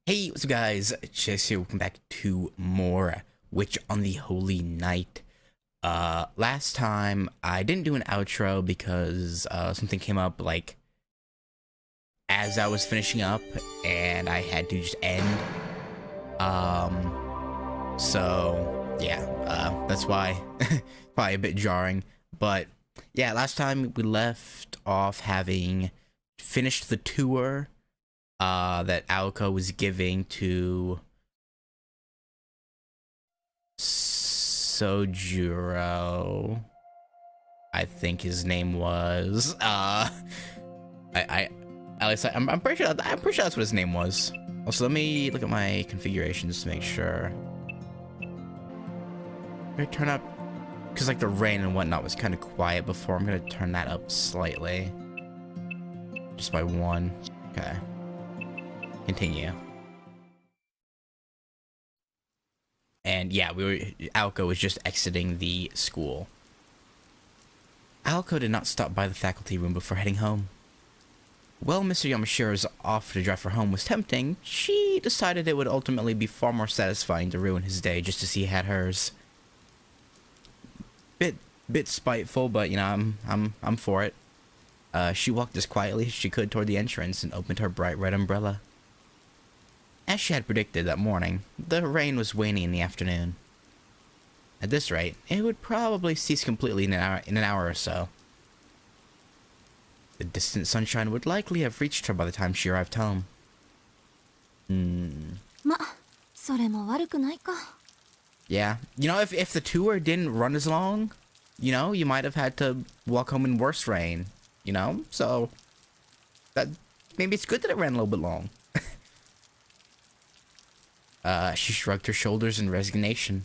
Hey, what's up guys, Chase here, welcome back to more Witch on the Holy Night. Last time I didn't do an outro because something came up like as I was finishing up and I had to just end. So yeah, that's why, probably a bit jarring, but yeah, last time we left off having finished the tour that Aoko was giving to Sojuro, I think his name was. At least I'm pretty sure that's what his name was. Also, let me look at my configurations to make sure. Can I turn up? Because like the rain and whatnot was kind of quiet before. I'm gonna turn that up slightly, just by one. Okay. Continue. And yeah, Aoko was just exiting the school. Aoko did not stop by the faculty room before heading home. While Mr. Yamashira's offer to drive her home was tempting, she decided it would ultimately be far more satisfying to ruin his day just to see he had hers. Bit spiteful, but you know, I'm for it. She walked as quietly as she could toward the entrance and opened her bright red umbrella. As she had predicted that morning, the rain was waning in the afternoon. At this rate, it would probably cease completely in an hour or so. The distant sunshine would likely have reached her by the time she arrived home. Yeah, you know, if the tour didn't run as long, you know, you might have had to walk home in worse rain, you know? So, that maybe it's good that it ran a little bit long. She shrugged her shoulders in resignation.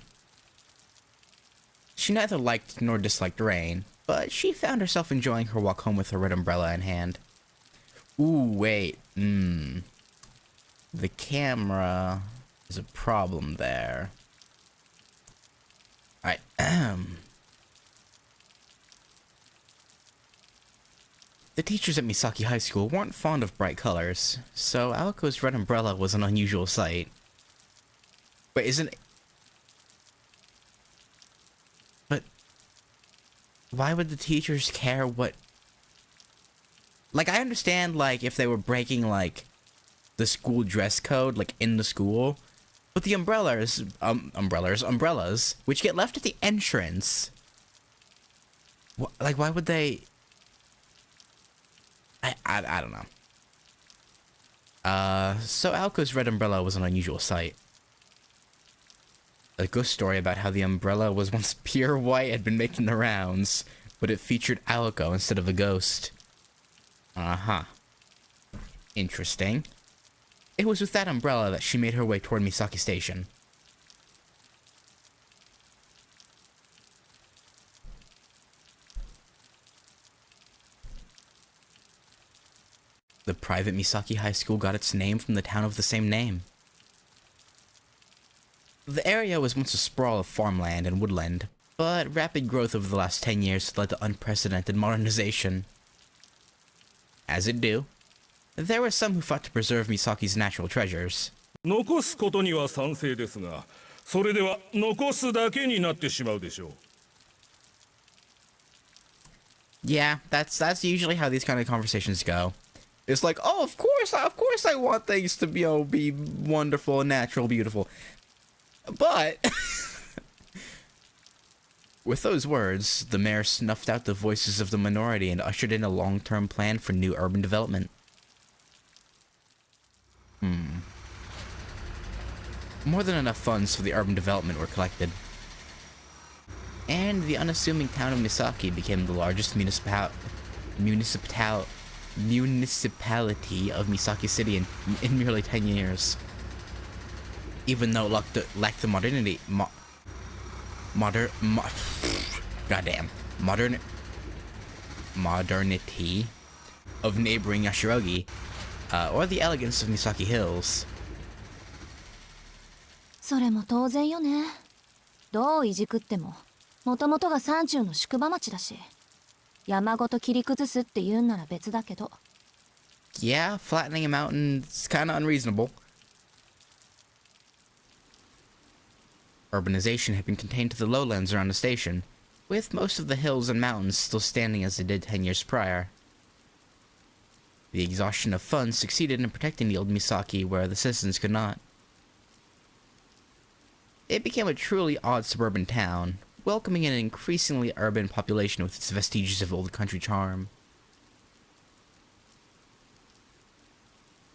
She neither liked nor disliked rain, but she found herself enjoying her walk home with her red umbrella in hand. Ooh, wait, The camera is a problem there. Alright, The teachers at Misaki High School weren't fond of bright colors, so Aoko's red umbrella was an unusual sight. Wait, But why would the teachers care what... Like, I understand, like, if they were breaking, like, the school dress code, like, in the school. But the umbrellas, which get left at the entrance... Like, why would they... I don't know. So Aoko's red umbrella was an unusual sight. A ghost story about how the umbrella was once pure white had been making the rounds, but it featured Aoko instead of a ghost. Uh-huh. Interesting. It was with that umbrella that she made her way toward Misaki Station. The private Misaki High School got its name from the town of the same name. The area was once a sprawl of farmland and woodland, but rapid growth over the last 10 years led to unprecedented modernization. As it do, there were some who fought to preserve Misaki's natural treasures. 残すことには賛成ですが、それでは残すだけになってしまうでしょう。Yeah, that's usually how these kind of conversations go. It's like, oh, of course I want things to be wonderful, natural, beautiful. But with those words, the mayor snuffed out the voices of the minority and ushered in a long-term plan for new urban development. More than enough funds for the urban development were collected. And the unassuming town of Misaki became the largest municipality of Misaki City in merely 10 years. Even though it lacked the modernity of neighboring Yashirogi, or the elegance of Misaki Hills. それも当然よね。どういじくっても、もともとが山中の宿場町だし、山ごと切り崩すって言うんなら別だけど。Yeah, flattening a mountain is kind of unreasonable. Urbanization had been contained to the lowlands around the station, with most of the hills and mountains still standing as they did 10 years prior. The exhaustion of funds succeeded in protecting the old Misaki where the citizens could not. It became a truly odd suburban town, welcoming an increasingly urban population with its vestiges of old country charm.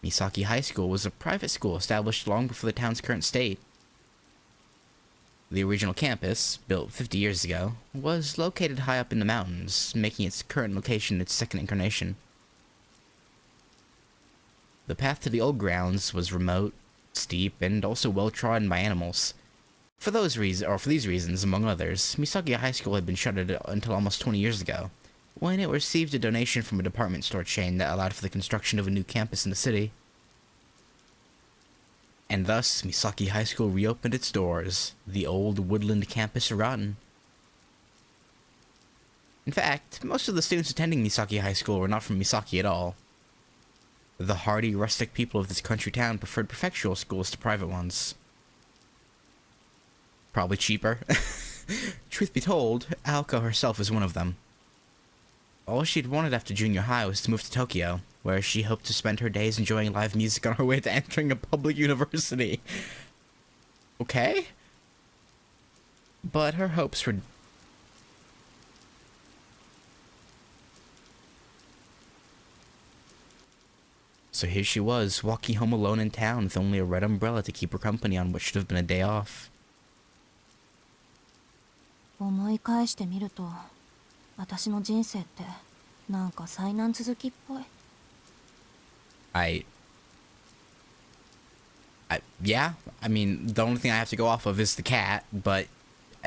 Misaki High School was a private school established long before the town's current state. The original campus, built 50 years ago, was located high up in the mountains, making its current location its second incarnation. The path to the old grounds was remote, steep, and also well trodden by animals. For these reasons, among others, Misaki High School had been shuttered until almost 20 years ago, when it received a donation from a department store chain that allowed for the construction of a new campus in the city. And thus, Misaki High School reopened its doors, the old woodland campus rotten. In fact, most of the students attending Misaki High School were not from Misaki at all. The hardy, rustic people of this country town preferred prefectural schools to private ones. Probably cheaper. Truth be told, Aoko herself was one of them. All she'd wanted after junior high was to move to Tokyo, where she hoped to spend her days enjoying live music on her way to entering a public university. Okay? But her hopes were... So here she was, walking home alone in town with only a red umbrella to keep her company on what should have been a day off. 思い返してみると、私の人生ってなんか災難続きっぽい。Yeah, I mean, the only thing I have to go off of is the cat, but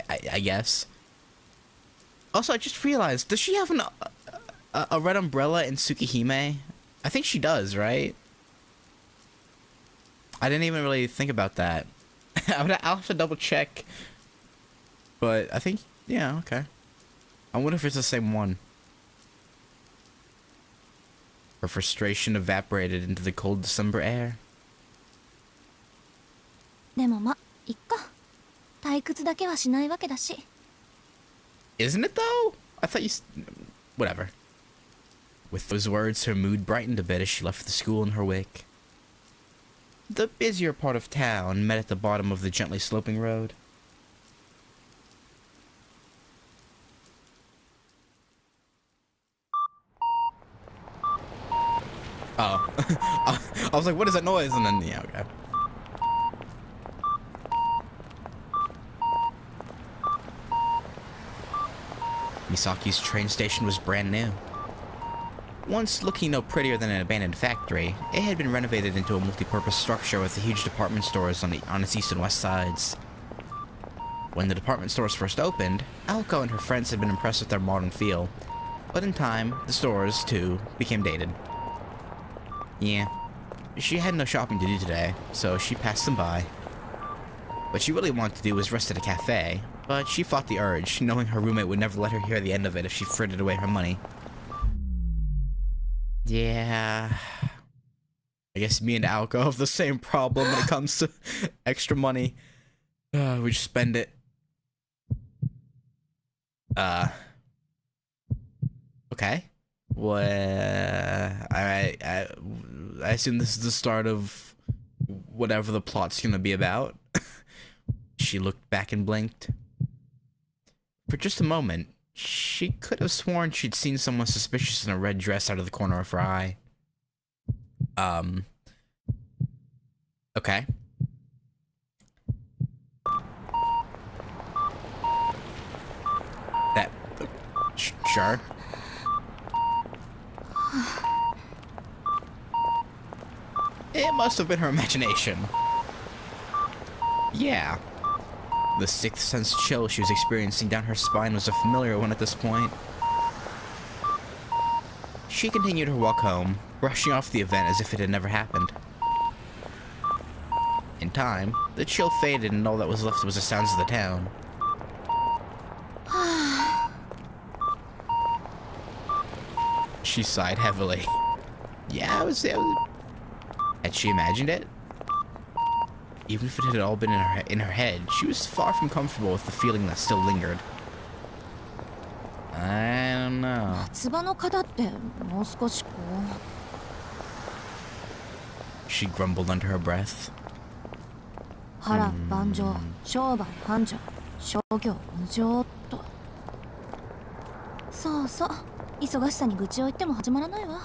I guess. Also, I just realized, does she have a red umbrella in Tsukihime? I think she does, right? I didn't even really think about that. I'll have to double check. But I think, yeah, okay. I wonder if it's the same one. Her frustration evaporated into the cold December air. でもま、いっか。退屈だけはしないわけだし。Isn't it though? I thought you... Whatever. With those words, her mood brightened a bit as she left the school in her wake. The busier part of town met at the bottom of the gently sloping road. Oh. I was like, what is that noise? And then, yeah, okay. Misaki's train station was brand new. Once looking no prettier than an abandoned factory, it had been renovated into a multi-purpose structure with huge department stores on its east and west sides. When the department stores first opened, Aoko and her friends had been impressed with their modern feel, but in time, the stores, too, became dated. Yeah, she had no shopping to do today, so she passed them by. What she really wanted to do was rest at a cafe, but she fought the urge, knowing her roommate would never let her hear the end of it if she frittered away her money. Yeah... I guess me and Aoko have the same problem when it comes to extra money. We just spend it. Okay. What? I assume this is the start of whatever the plot's gonna be about. She looked back and blinked. For just a moment, she could have sworn she'd seen someone suspicious in a red dress out of the corner of her eye. Okay. That... sure. It must have been her imagination. Yeah. The sixth sense chill she was experiencing down her spine was a familiar one at this point. She continued her walk home, brushing off the event as if it had never happened. In time, the chill faded and all that was left was the sounds of the town. She sighed heavily. Yeah, it was... Had she imagined it? Even if it had all been in her head, she was far from comfortable with the feeling that still lingered. I don't know. 夏場の方ってもう少しこ She grumbled under her breath. う波乱万丈商売繁盛商業無常とそうそう忙しさに愚痴を言っても始まらないわ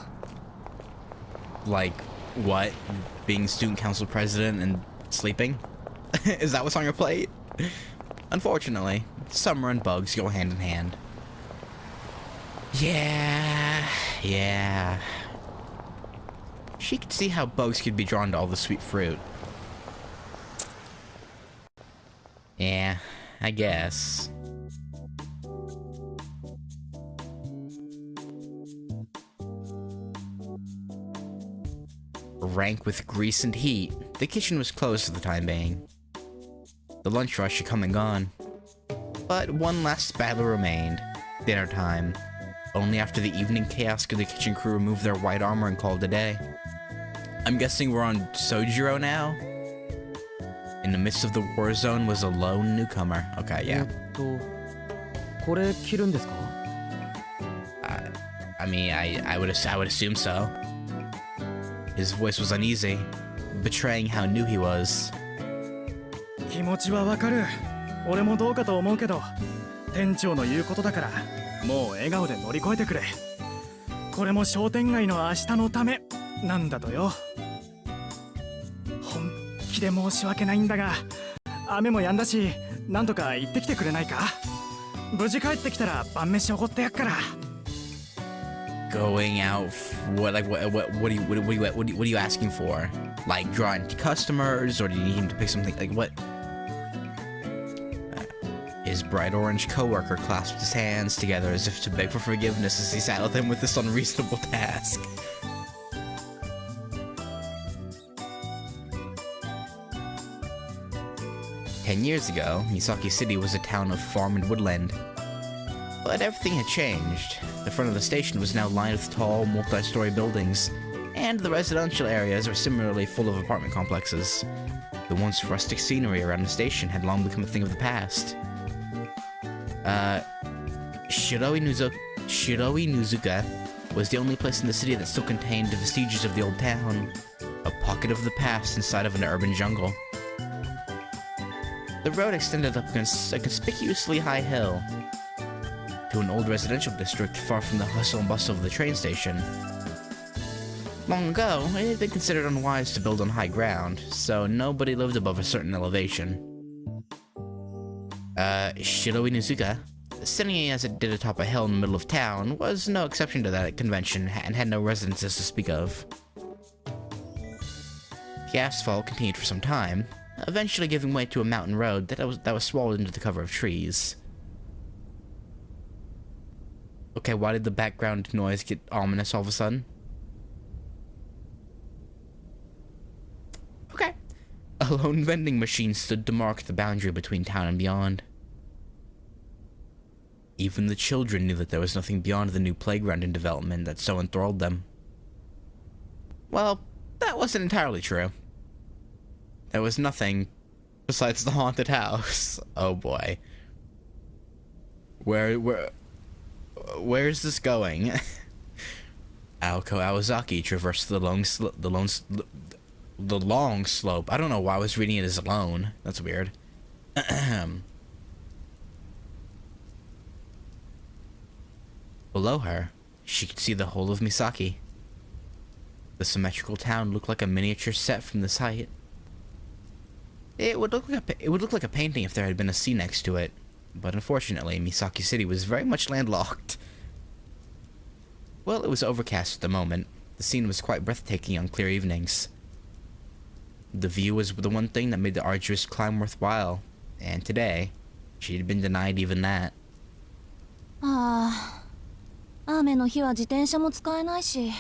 Like, what? Being student council president and sleeping? Is that what's on your plate? Unfortunately, summer and bugs go hand in hand. Yeah. She could see how bugs could be drawn to all the sweet fruit. Yeah, I guess. Rank with grease and heat, the kitchen was closed for the time being. The lunch rush had come and gone. But one last battle remained. Dinner time. Only after the evening chaos could the kitchen crew remove their white armor and call it a day. I'm guessing we're on Sojiro now? In the midst of the war zone was a lone newcomer. Okay, yeah. これ着るんですか? I mean, I would assume so. His voice was uneasy, betraying how new he was. 気持ちはわかる。俺もどうかと思うけど、店長の言うことだから、もう笑顔で乗り越えてくれ。これも商店街の明日のためなんだとよ。本気で申し訳ないんだが、雨も止んだし、なんとか行ってきてくれないか。無事帰ってきたら晩飯おごってやっから。Going out, what are you asking for? Like drawing customers, or do you need him to pick something like what? His bright orange coworker clasped his hands together as if to beg for forgiveness as he saddled him with this unreasonable task. Ten years ago, Misaki City was a town of farm and woodland. But everything had changed. The front of the station was now lined with tall, multi-story buildings, and the residential areas were similarly full of apartment complexes. The once rustic scenery around the station had long become a thing of the past. Shiroi Nuzuka was the only place in the city that still contained the vestiges of the old town, a pocket of the past inside of an urban jungle. The road extended up against a conspicuously high hill, to an old residential district far from the hustle and bustle of the train station. Long ago, it had been considered unwise to build on high ground, so nobody lived above a certain elevation. Shiroi Nuzuka, sitting as it did atop a hill in the middle of town, was no exception to that convention and had no residences to speak of. The asphalt continued for some time, eventually giving way to a mountain road that was swallowed into the cover of trees. Okay, why did the background noise get ominous all of a sudden? Okay. A lone vending machine stood to mark the boundary between town and beyond. Even the children knew that there was nothing beyond the new playground in development that so enthralled them. Well, that wasn't entirely true. There was nothing besides the haunted house. Oh boy. Where's this going? Aoko Awazaki traversed the long slope. I don't know why I was reading it as alone. That's weird. Below her, she could see the whole of Misaki. The symmetrical town looked like a miniature set from this height. It would look like a painting if there had been a sea next to it. But unfortunately, Misaki City was very much landlocked. Well, it was overcast at the moment. The scene was quite breathtaking on clear evenings. The view was the one thing that made the arduous climb worthwhile, and today, she had been denied even that. ああ、雨の日は自転車も使えないし、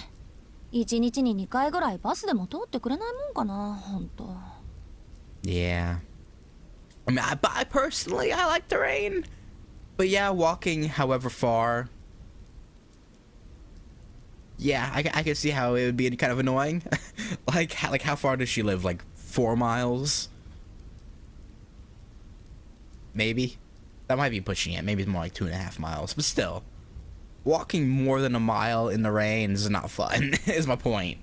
1日に2回ぐらいバスでも通ってくれないもんかな、ほんと。Yeah. I mean, I personally, I like the rain. But yeah, walking however far. Yeah, I can see how it would be kind of annoying. like how far does she live? Like 4 miles? maybe. That might be pushing it. Maybe it's more like 2.5 miles. But still, walking more than a mile in the rain is not fun, is my point.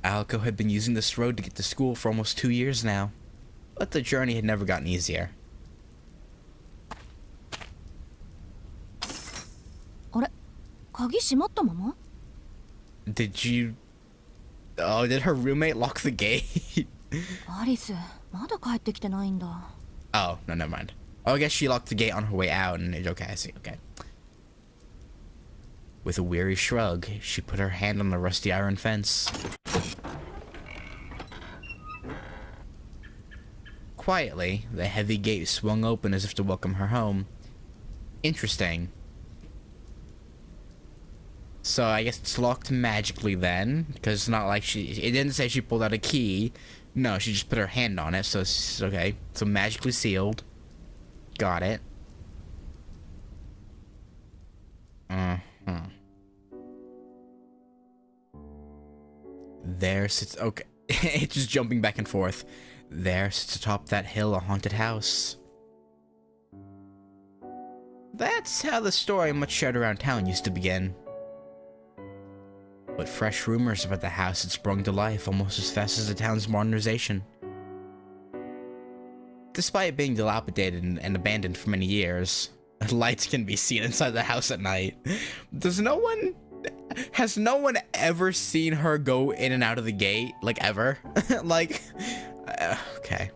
Aliko had been using this road to get to school for almost 2 years now, but the journey had never gotten easier. あれ、鍵閉まったまま？ Did you... Oh, did her roommate lock the gate? アリス、まだ帰ってきてないんだ。Oh, no, never mind. Oh, I guess she locked the gate on her way out, and okay, I see, okay. With a weary shrug, she put her hand on the rusty iron fence. Quietly, the heavy gate swung open as if to welcome her home. Interesting. So I guess it's locked magically then, because it's not like it didn't say she pulled out a key. No, she just put her hand on it, so it's okay. So magically sealed. Got it. There sits... Okay. It's just jumping back and forth. There sits atop that hill a haunted house. That's how the story much shared around town used to begin. But fresh rumors about the house had sprung to life almost as fast as the town's modernization. Despite being dilapidated and abandoned for many years, lights can be seen inside the house at night. Has no one ever seen her go in and out of the gate? Like, ever? Like, okay.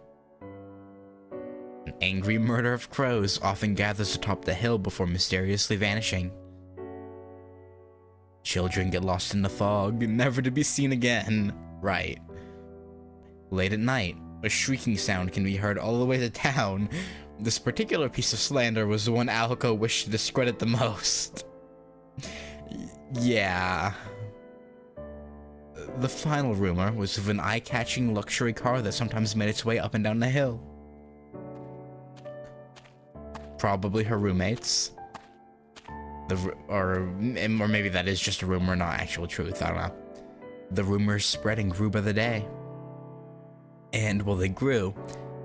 An angry murder of crows often gathers atop the hill before mysteriously vanishing. Children get lost in the fog, never to be seen again. Right. Late at night, a shrieking sound can be heard all the way to town. This particular piece of slander was the one Aliko wished to discredit the most. Yeah. The final rumor was of an eye-catching luxury car that sometimes made its way up and down the hill. Probably her roommates. Or maybe that is just a rumor, not actual truth, I don't know. The rumors spread and grew by the day. And while they grew,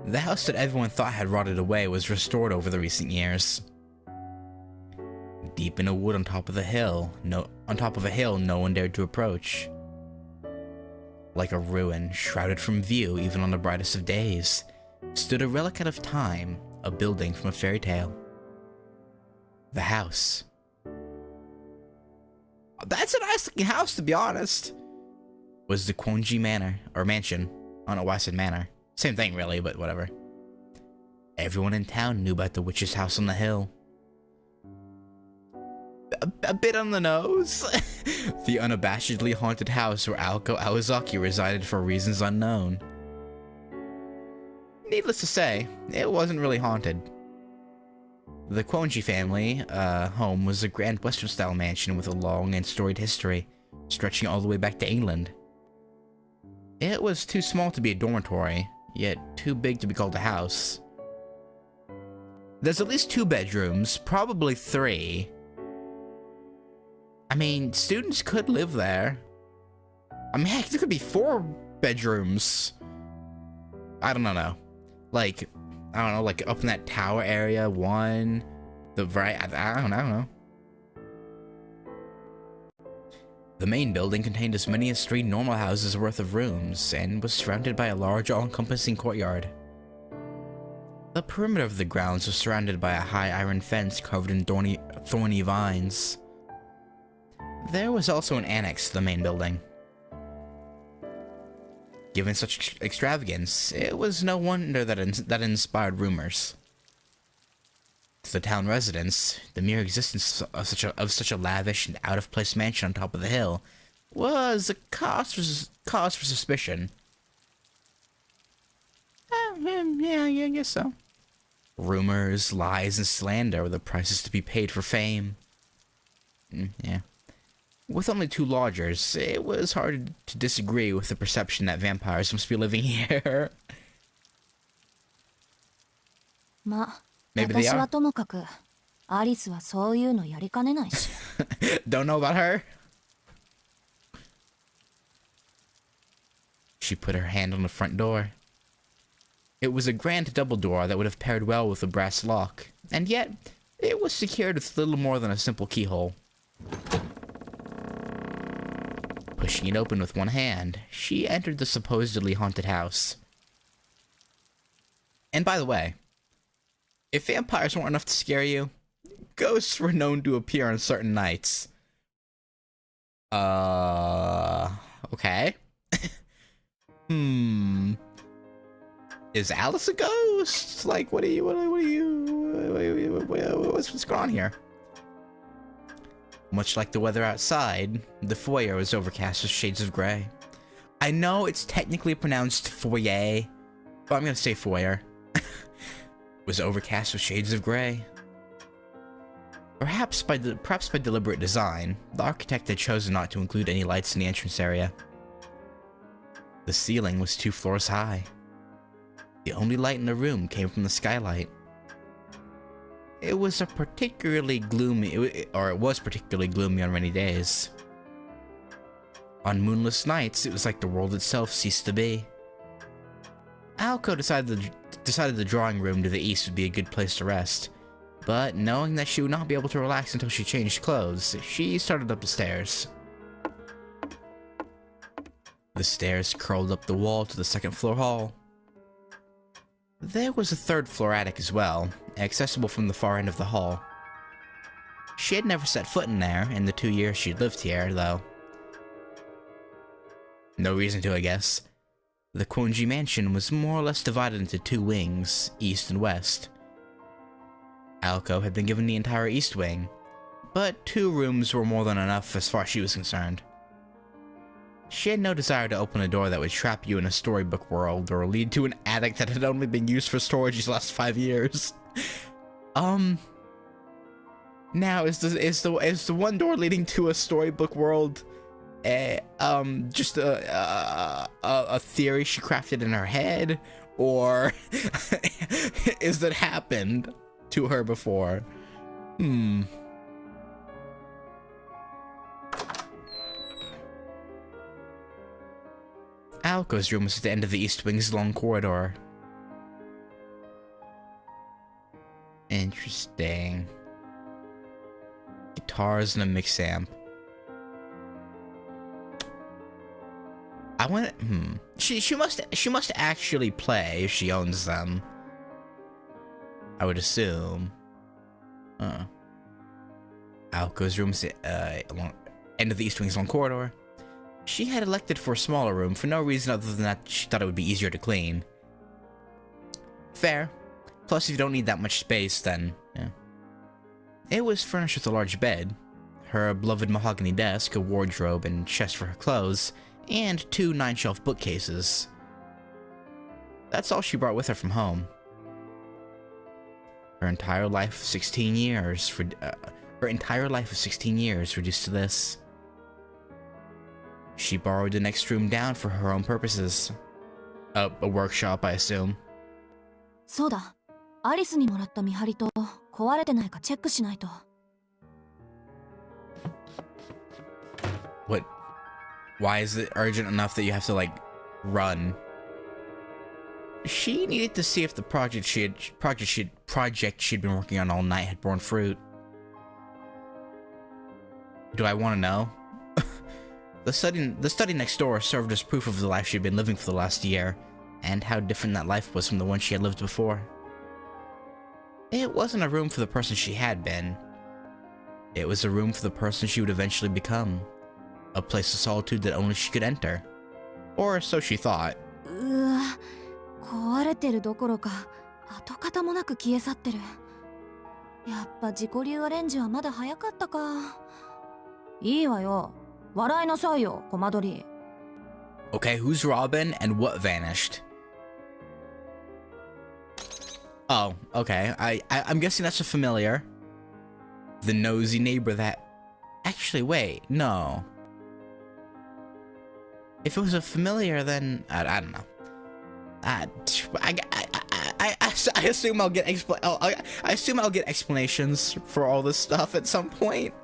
the house that everyone thought had rotted away was restored over the recent years. Deep in a wood on top of a hill, no one dared to approach. Like a ruin, shrouded from view even on the brightest of days, stood a relic out of time, a building from a fairy tale. The house. That's a nice looking house, to be honest. Was the Kwonji Manor, or mansion. I don't know why I said manor. Same thing, really, but whatever. Everyone in town knew about the witch's house on the hill. A bit on the nose. The unabashedly haunted house where Aliko Awazaki resided for reasons unknown. Needless to say, it wasn't really haunted. The Kwonji family home was a grand Western-style mansion with a long and storied history, stretching all the way back to England. It was too small to be a dormitory, yet too big to be called a house. There's at least 2 bedrooms, probably 3. I mean, students could live there. I mean, heck, there could be 4 bedrooms. I don't know. Like, I don't know, like up in that tower area, 1, the right, I don't know. The main building contained as many as 3 normal houses worth of rooms, and was surrounded by a large all-encompassing courtyard. The perimeter of the grounds was surrounded by a high iron fence covered in thorny vines. There was also an annex to the main building. Given such extravagance, it was no wonder that inspired rumors. To the town residents, the mere existence of such a lavish and out-of-place mansion on top of the hill was a cause for suspicion. Yeah, I guess so. Rumors, lies, and slander were the prices to be paid for fame. Yeah. With only 2 lodgers, it was hard to disagree with the perception that vampires must be living here. ま、 Maybe they 私 are. はともかく、アリスはそういうのやりかねないし。Don't know about her? She put her hand on the front door. It was a grand double door that would have paired well with a brass lock, and yet it was secured with little more than a simple keyhole. Pushing it open with one hand, she entered the supposedly haunted house. And by the way, if vampires weren't enough to scare you, ghosts were known to appear on certain nights. Okay. Is Alice a ghost? Like, what's going on here? Much like the weather outside, the foyer was overcast with shades of gray. I know it's technically pronounced foyer, but I'm gonna say foyer. It was overcast with shades of gray. Perhaps by deliberate design, the architect had chosen not to include any lights in the entrance area. The ceiling was 2 floors high. The only light in the room came from the skylight. It was particularly gloomy on rainy days. On moonless nights, it was like the world itself ceased to be. Aoko decided the drawing room to the east would be a good place to rest, but knowing that she would not be able to relax until she changed clothes, she started up the stairs. The stairs curled up the wall to the 2nd floor hall. There was a 3rd floor attic as well, accessible from the far end of the hall. She had never set foot in there in the 2 years she'd lived here, though. No reason to, I guess. The Quonji mansion was more or less divided into 2 wings, east and west. Aoko had been given the entire east wing, but 2 rooms were more than enough as far as she was concerned. She had no desire to open a door that would trap you in a storybook world or lead to an attic that had only been used for storage these last 5 years. Now is the one door leading to a storybook world just a theory she crafted in her head, or is that happened to her before? Aoko's room was at the end of the East Wing's long corridor. Interesting. Guitars and a mix amp. I want. She must actually play if she owns them. I would assume. Aoko's room is along end of the East Wing's long corridor. She had elected for a smaller room for no reason other than that she thought it would be easier to clean. Fair. Plus, if you don't need that much space, then yeah. It was furnished with a large bed, her beloved mahogany desk, a wardrobe and chest for her clothes, and 2 9-shelf bookcases. That's all she brought with her from home. Her entire life of 16 years reduced to this. She borrowed the next room down for her own purposes. A workshop, I assume. そうだ。アリスにもらった見張りと壊れてないかチェックしないと。What? Why is it urgent enough that you have to, like, run? She needed to see if the project she'd been working on all night had borne fruit. Do I want to know? The study next door served as proof of the life she'd been living for the last year, and how different that life was from the one she had lived before. It wasn't a room for the person she had been. It was a room for the person she would eventually become. A place of solitude that only she could enter. Or so she thought. うわ、壊れてるどころか跡形もなく消え去ってる。やっぱ自己流アレンジはまだ早かったか。いいわよ。笑いなさいよ、コマドリ。Okay, who's Robin and what vanished? Oh, okay. I'm guessing that's a familiar. The nosy neighbor that... Actually, wait, no. If it was a familiar, then... I don't know. I assume I'll get I assume I'll get explanations for all this stuff at some point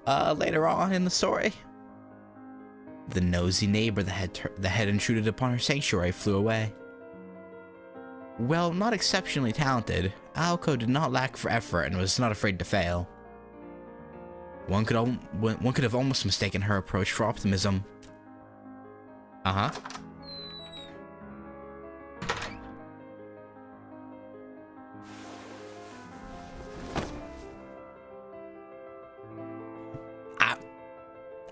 later on in the story. The nosy neighbor that had intruded upon her sanctuary flew away. Well, not exceptionally talented, Aoko did not lack for effort and was not afraid to fail. One could have almost mistaken her approach for optimism. Uh-huh.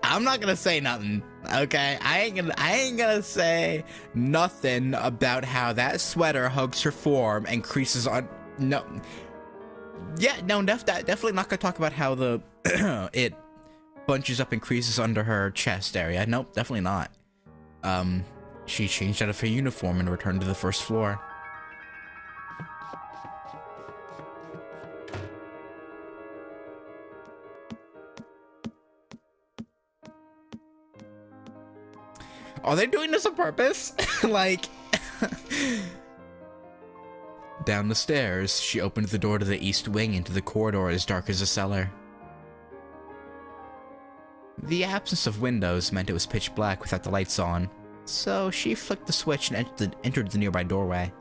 I'm not gonna say nothing, okay? I ain't gonna say nothing about how that sweater hugs her form and creases on. No. Yeah, no, definitely not gonna talk about how the it bunches up and creases under her chest area. Nope, definitely not. She changed out of her uniform and returned to the first floor. Are they doing this on purpose? Like... Down the stairs, she opened the door to the east wing into the corridor as dark as a cellar. The absence of windows meant it was pitch black without the lights on, so she flicked the switch and entered the nearby doorway.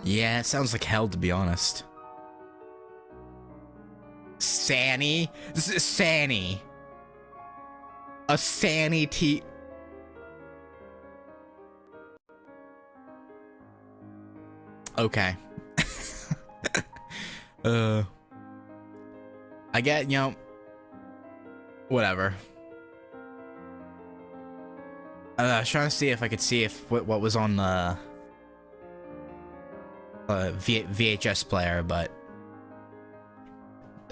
Yeah, it sounds like hell, to be honest. Sanny? Sanny. A sanity. Okay. I get, you know, whatever. I was trying to see if I could see if what was on the VHS player, but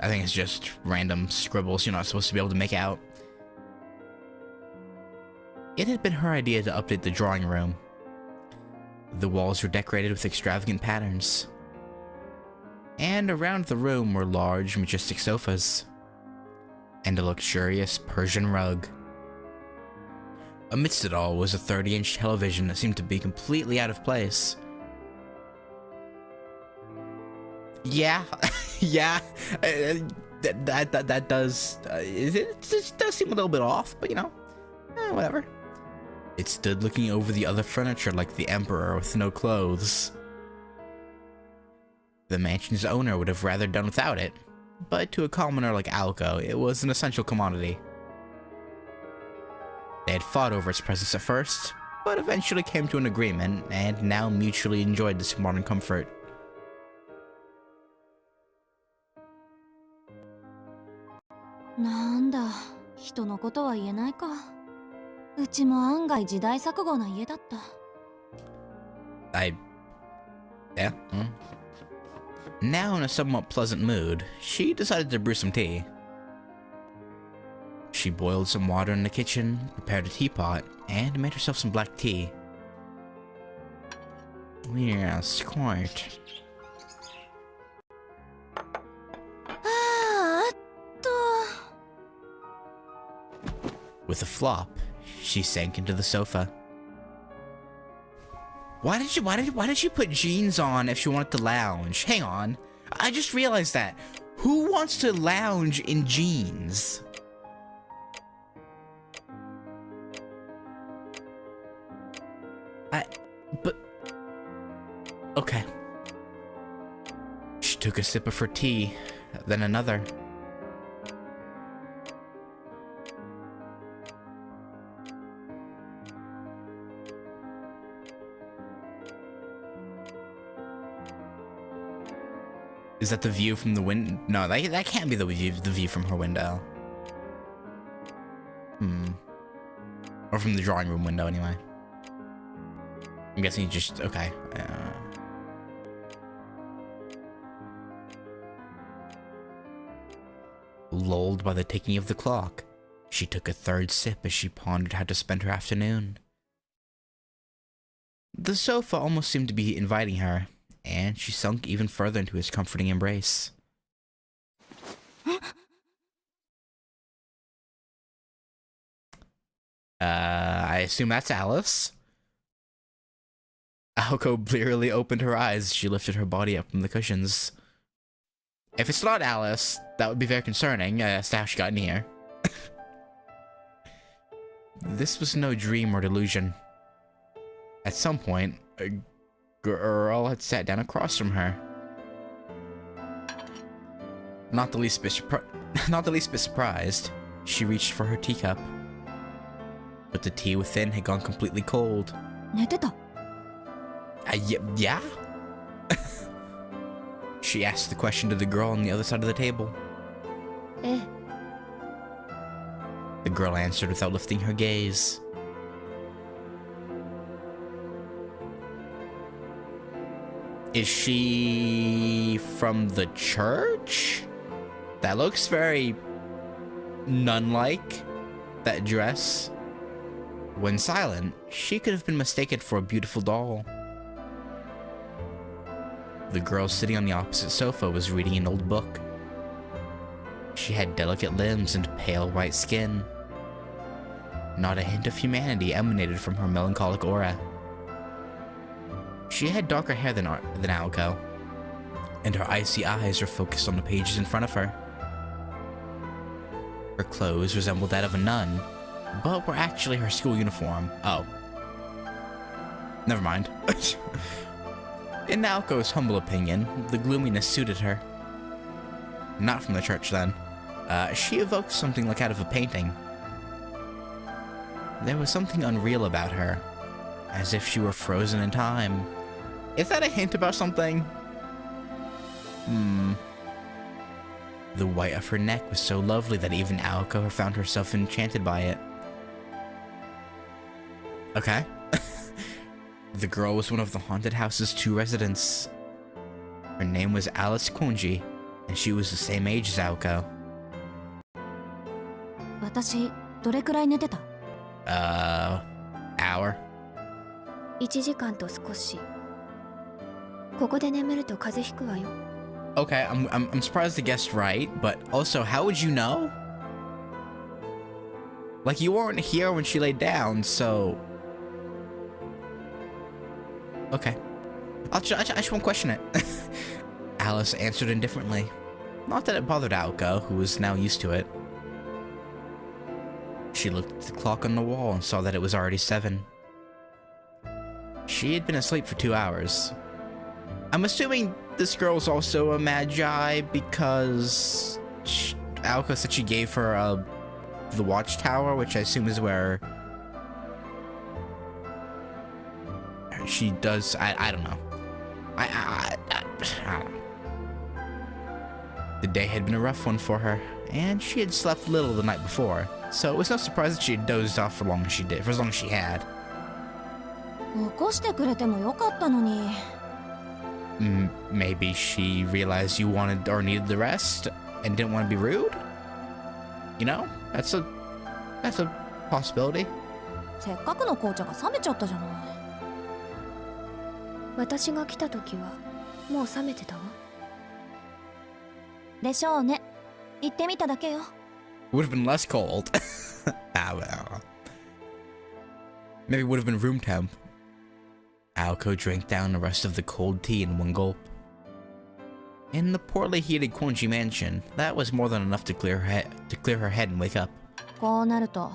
I think it's just random scribbles you're not supposed to be able to make out. It had been her idea to update the drawing room. The walls were decorated with extravagant patterns. And around the room were large, majestic sofas. And a luxurious Persian rug. Amidst it all was a 30-inch television that seemed to be completely out of place. Yeah, yeah, that does, it does seem a little bit off, but you know, whatever. It stood looking over the other furniture like the emperor with no clothes. The mansion's owner would have rather done without it, but to a commoner like Aoko, it was an essential commodity. They had fought over its presence at first, but eventually came to an agreement, and now mutually enjoyed this modern comfort. Yeah. Now in a somewhat pleasant mood, she decided to brew some tea. She boiled some water in the kitchen, prepared a teapot, and made herself some black tea. Yes, quite. With a flop, she sank into the sofa. Why did you put jeans on if she wanted to lounge? Hang on. I just realized that. Who wants to lounge in jeans? But... Okay. She took a sip of her tea, then another. Is that the view from the window? No, that can't be the view from her window. Or from the drawing room window, anyway. I'm guessing you just... okay. Lulled by the ticking of the clock, she took a third sip as she pondered how to spend her afternoon. The sofa almost seemed to be inviting her, and she sunk even further into his comforting embrace. I assume that's Alice. Aoko blearily opened her eyes as she lifted her body up from the cushions. If it's not Alice, that would be very concerning as to how she got in here. This was no dream or delusion. At some point, a girl had sat down across from her. Not the least bit surprised, she reached for her teacup. But the tea within had gone completely cold. 寝てた Yeah? She asked the question to the girl on the other side of the table. ええ The girl answered without lifting her gaze. Is she from the church? That looks very nun-like, that dress. When silent, she could have been mistaken for a beautiful doll. The girl sitting on the opposite sofa was reading an old book. She had delicate limbs and pale white skin. Not a hint of humanity emanated from her melancholic aura. She had darker hair than Aoko, and her icy eyes were focused on the pages in front of her. Her clothes resembled that of a nun, but were actually her school uniform. Oh. Never mind. In Aoko's humble opinion, the gloominess suited her. Not from the church, then. She evoked something like out of a painting. There was something unreal about her, as if she were frozen in time. Is that a hint about something? The white of her neck was so lovely that even Aoko found herself enchanted by it. Okay. The girl was one of the haunted house's 2 residents. Her name was Alice Konji, and she was the same age as Aoko. 私どれくらい寝てた Hour? 1時間と少し。ここで眠ると風邪ひくわよ。Okay, I'm surprised I guessed right, but also, how would you know? Like, you weren't here when she laid down, so... Okay. I just won't question it. Alice answered indifferently. Not that it bothered Aoko, who was now used to it. She looked at the clock on the wall and saw that it was already 7. She had been asleep for 2 hours. I'm assuming this girl's also a magi because Aoko said she gave her the watchtower, which I assume is where she does. I don't know. I don't know. The day had been a rough one for her, and she had slept little the night before, so it was no surprise that she had dozed off for as long as she had. 起こしてくれてもよかったのに Maybe she realized you wanted or needed the rest and didn't want to be rude? You know, that's a possibility. せっかくの紅茶が冷めちゃったじゃない私が来た時はもう冷めてたわ。でしょうね行ってみただけよ Would have been less cold. Well. Maybe it would have been room temp. Aoko drank down the rest of the cold tea in one gulp. In the poorly heated Konji mansion, that was more than enough to clear her head and wake up. こうなると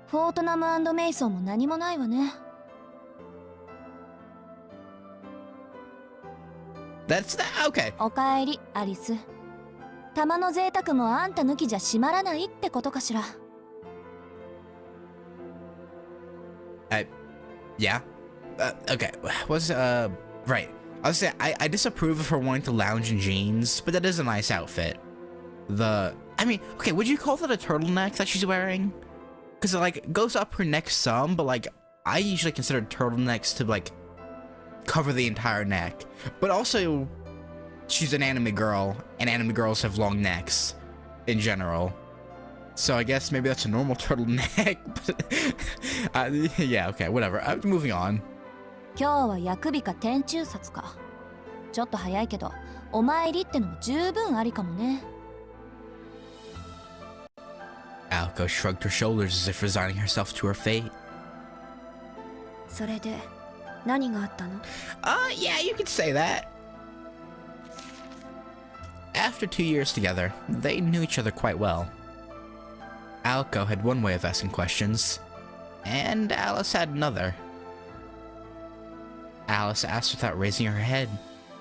フォートナム&メイソンも何もないわね That's that. Okay. おかえりアリス玉の贅沢もあんた抜きじゃ閉まらないってことかしら Yeah. Okay. Right. I was saying, I disapprove of her wanting to lounge in jeans, but that is a nice outfit. I mean, okay, would you call that a turtleneck that she's wearing? Because it, like, goes up her neck some, but, like, I usually consider turtlenecks to, like, cover the entire neck. But also, she's an anime girl, and anime girls have long necks, in general. So I guess maybe that's a normal turtleneck, but, yeah, okay, whatever. Moving on. 今日は薬日か天中殺かちょっと早いけどお参りってのも十分ありかもね Aoko shrugged her shoulders as if resigning herself to her fate. それで何があったの？ Yeah, you could say that. After 2 years together, they knew each other quite well. Aoko had one way of asking questions, and Alice had another. Alice asked without raising her head,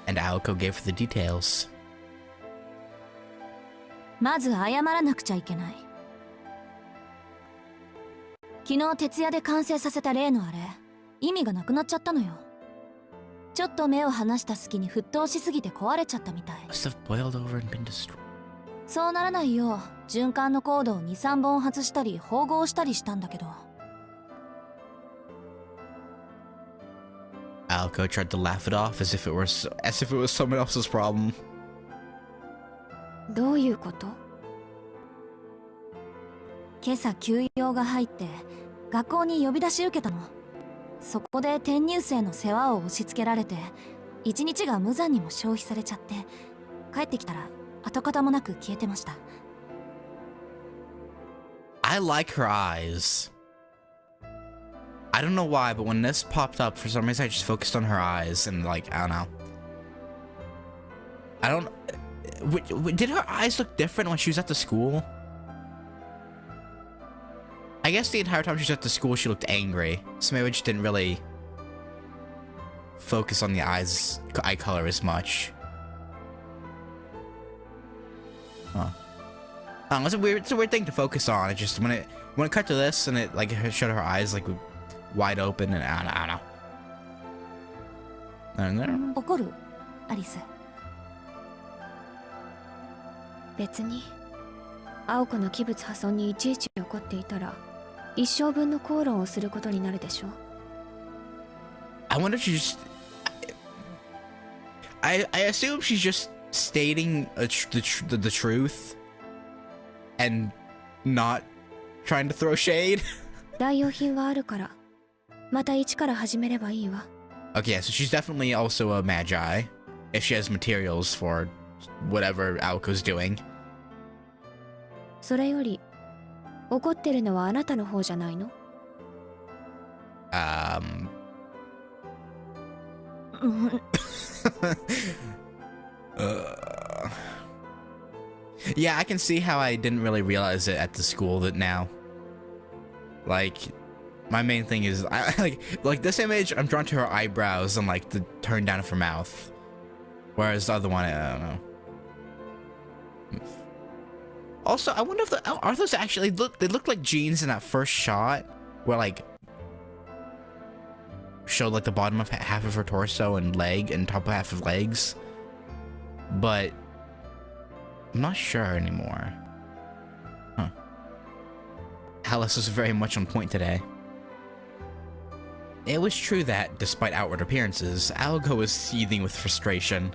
and Aoko gave her the details. まず謝らなくちゃいけない。昨日徹夜で完成させた例のあれ、意味がなくなっちゃったのよ。ちょっと目を離した隙に沸騰しすぎて壊れちゃったみたい。Must have boiled over and been destroyed. そうならないよう循環のコードを 2,3 本外したり縫合したりしたんだけど。Aoko tried to laugh it off as if it was someone else's problem. どういうこと？今朝休養が入って学校に呼び出し受けたの。そこで転入生の世話を押し付けられて一日が無残にも消費されちゃって、帰ってきたら跡形もなく消えてました。 I like her eyes. I don't know why, but when this popped up, for some reason I just focused on her eyes and like, I don't know. Did her eyes look different when she was at the school? I guess the entire time she was at the school she looked angry, so maybe I just didn't really focus on the eye color as much. Huh. It's a weird thing to focus on. It just when it cut to this and it like showed her eyes like wide open and I don't know. 怒る？アリス。別に青子の器物破損にいちいち怒っていたら一生分の口論をすることになるでしょ。 I wonder if she just I assume she's just stating the truth and not trying to throw shade. 代用品はあるからまた一から始めればいいわ。 Okay, so she's definitely also a magi if she has materials for whatever Aoko's doing. それより怒ってるのはあなたの方じゃないの？ Yeah, I can see how I didn't really realize it at the school that now. Like, my main thing is like this image, I'm drawn to her eyebrows and like the turn down of her mouth, whereas the other one, I don't know. Also, I wonder if are those actually they look like jeans in that first shot where like showed like the bottom of half of her torso and leg and top half of legs, but I'm not sure anymore. Huh. Alice was very much on point today. It was true that, despite outward appearances, Aoko was seething with frustration.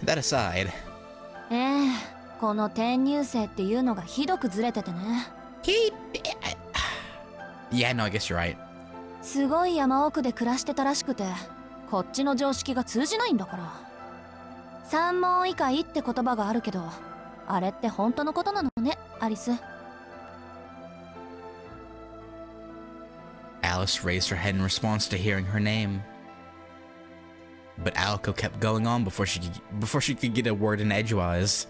That aside, この転入生っていうのがひどくずれててね。Yeah, no, I guess you're right. すごい山奥で暮らしてたらしくて、こっちの常識が通じないんだから。三問以下いって言葉があるけど、あれって本当のことなのね、アリス。Alice raised her head in response to hearing her name. But Aoko kept going on before she could get a word in edgewise.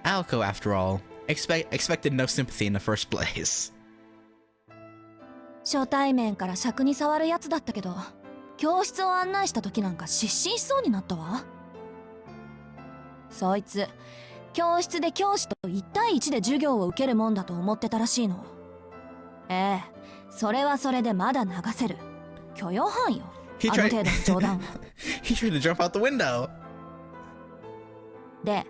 Aoko, after all, expected no sympathy in the first place. 初対面から尺に触るやつだったけど、教室を案内した時なんか失神しそうになったわ。そいつ、教室で教師と1対1で授業を受けるもんだと思ってたらしいの。それはそれでまだ流せる。許容範囲よ。あの程度の冗談は。He tried to jump out the window. で、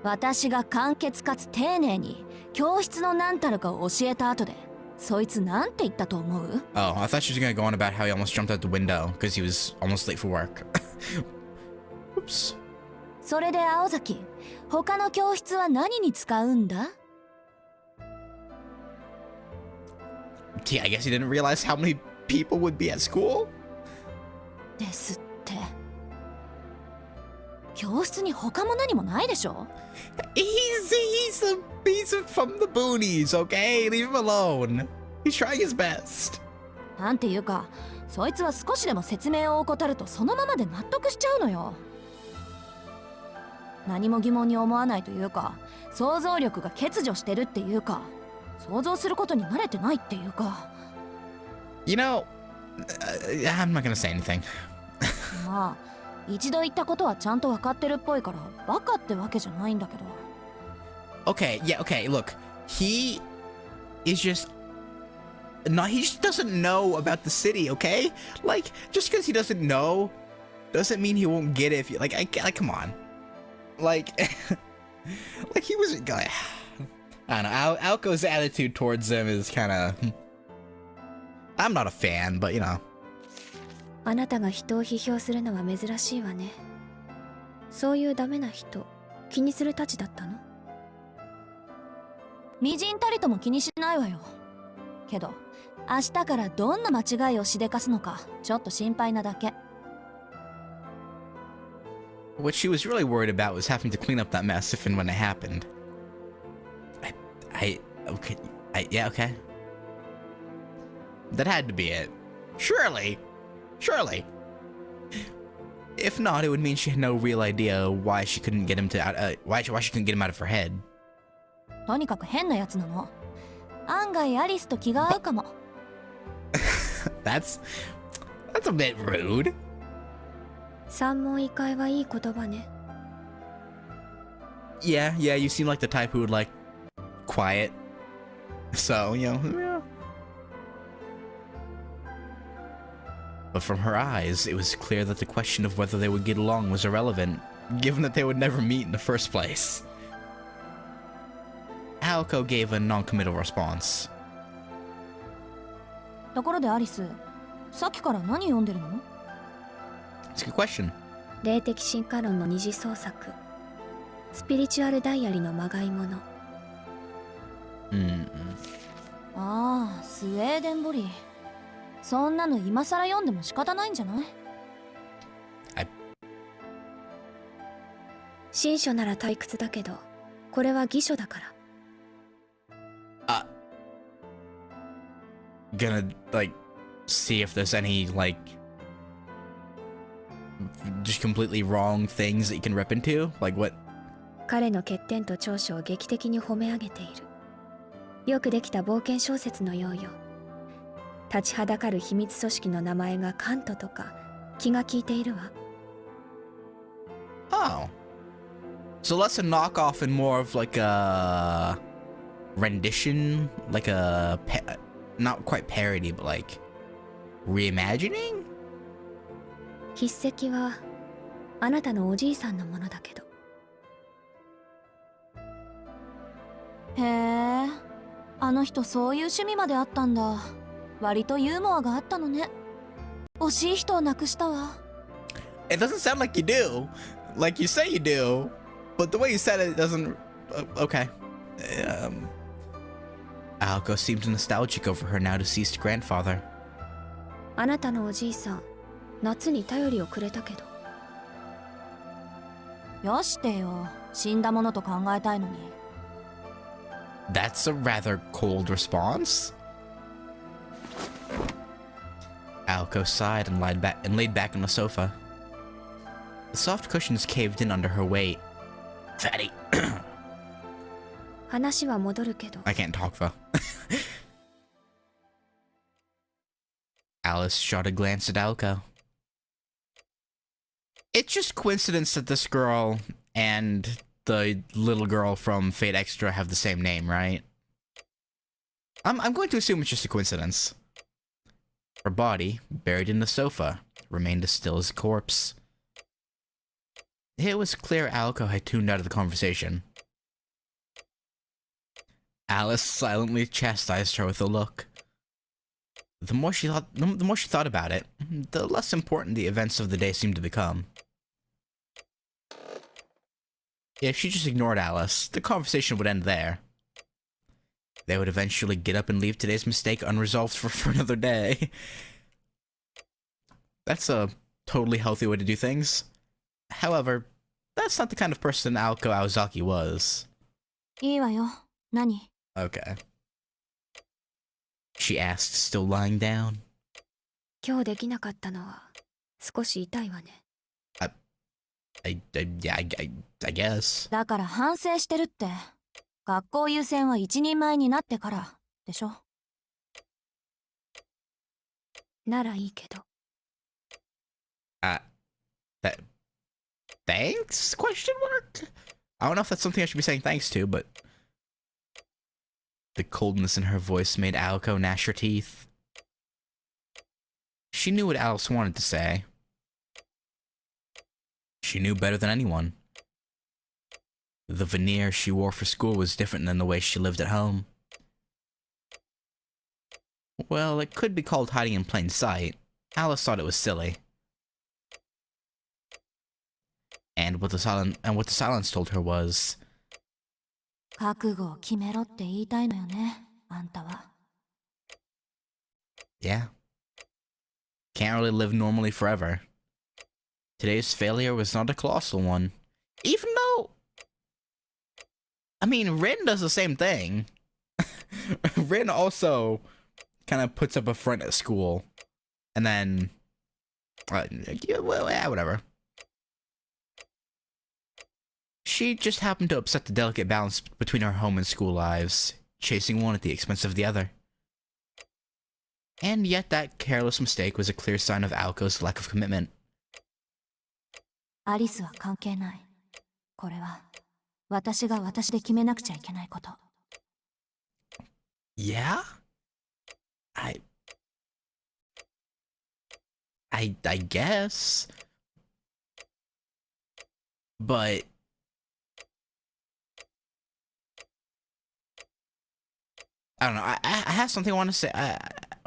私が簡潔かつ丁寧に教室の何たるかを教えた後で、そいつなんて言ったと思う？ Oh, I thought she was gonna go on about how he almost jumped out the window because he was almost late for work. Oops. それで青崎、他の教室は何に使うんだ？ Gee, I guess he didn't realize how many people would be at school? ですって。教室に他も何もないでしょ？ He's from the boonies, okay? Leave him alone. He's trying his best. なんていうか、そいつは少しでも説明を怠るとそのままで納得しちゃうのよ。何も疑問に思わないというか、想像力が欠如してるっていうか、想像することに慣れてないっていうか。You know, I'm not gonna say anything. まあ一度言ったことはちゃんと分かってるっぽいからバカってわけじゃないんだけど。 Okay, yeah, okay, look. He is just... No, he just doesn't know about the city, okay? Like, just because he doesn't know doesn't mean he won't get it if you... Like, come on. Like... like, he was... I don't know, Aoko's attitude towards him is kind of... I'm not a fan, but, you know. あなたが人を批評するのは珍しいわね。そういうダメな人、気にするたちだったの？みじんたりとも気にしないわよ。けど明日からどんな間違いをしでかすのかちょっと心配なだけ。 What she was really worried about was having to clean up that mess if and when it happened. Okay. Yeah, okay. That had to be it. Surely. If not, it would mean she had no real idea why she couldn't get him to why she couldn't get him out of her head. とにかく変なやつなの。案外アリスと気が合うかも。That's a bit rude. 三問一回はいい言葉ね。Yeah, you seem like the type who would like quiet. So, you know, yeah. But from her eyes, it was clear that the question of whether they would get along was irrelevant, given that they would never meet in the first place. Aoko gave a non-committal response. ところでアリス、さっきから何読んでるの？ It's a good question. 霊的進化論の二次創作。スピリチュアルダイアリのまがいもの。ああ、スウェーデンボリー。そんなの今更読んでも仕方ないんじゃない？新書なら退屈だけど、これは偽書だから。Gonna, like, see if there's any, like, just completely wrong things that you can rip into? Like, what? 彼の欠点と長所を劇的に褒め上げている。よくできた冒険小説のようよ。立ちはだかる秘密組織の名前がカントとか気が利いているわ。Oh. So less a knockoff and more of like a rendition? Like a... not quite parody, but like... reimagining? 筆跡はあなたのおじいさんのものだけど。へえ、あの人そういう趣味まであったんだ。割とユーモアがあったのね。惜しい人を亡くしたわ。It doesn't sound like you do. Like you say you do. But the way you said it doesn't... okay. Aoko seemed nostalgic over her now deceased grandfather. あなたのおじいさん、夏に頼りをくれたけど。よしてよ、死んだものと考えたいのに。That's a rather cold response. Aoko sighed and laid back on the sofa. The soft cushions caved in under her weight. Fatty. 話は戻るけど。I can't talk though. Alice shot a glance at Aoko. It's just coincidence that this girl and the little girl from Fate Extra have the same name, right? I'm going to assume it's just a coincidence. Her body, buried in the sofa, remained as still as a corpse. It was clear Aoko had tuned out of the conversation. Alice silently chastised her with a look. The more she thought about it, the less important the events of the day seemed to become. If she just ignored Alice, the conversation would end there. They would eventually get up and leave today's mistake unresolved for another day. That's a totally healthy way to do things. However, that's not the kind of person Aoko Aozaki was. いいわよ。何？ Okay. She asked, still lying down. 今日できなかったのは少し痛いわね。Yeah, I guess. だから反省してるって。学校優先は一人前になってからでしょ。ならいいけど。That thanks? Question mark? I don't know if that's something I should be saying thanks to, but the coldness in her voice made Aoko gnash her teeth. She knew what Alice wanted to say. She knew better than anyone. The veneer she wore for school was different than the way she lived at home. Well, it could be called hiding in plain sight. Alice thought it was silly. And what the silence told her was, 覚悟を決めろって言いたいのよね、あんたは。yeah. Can't really live normally forever. Today's failure was not a colossal one. Even though, I mean, Rin does the same thing. Rin also kind of puts up a front at school. And then, yeah, well, yeah, whatever. She just happened to upset the delicate balance between her home and school lives, chasing one at the expense of the other. And yet that careless mistake was a clear sign of Aoko's lack of commitment. アリスは関係ない。これは私が私で決めなくちゃいけないこと。Yeah? I guess. But I don't know. I have something I want to say. I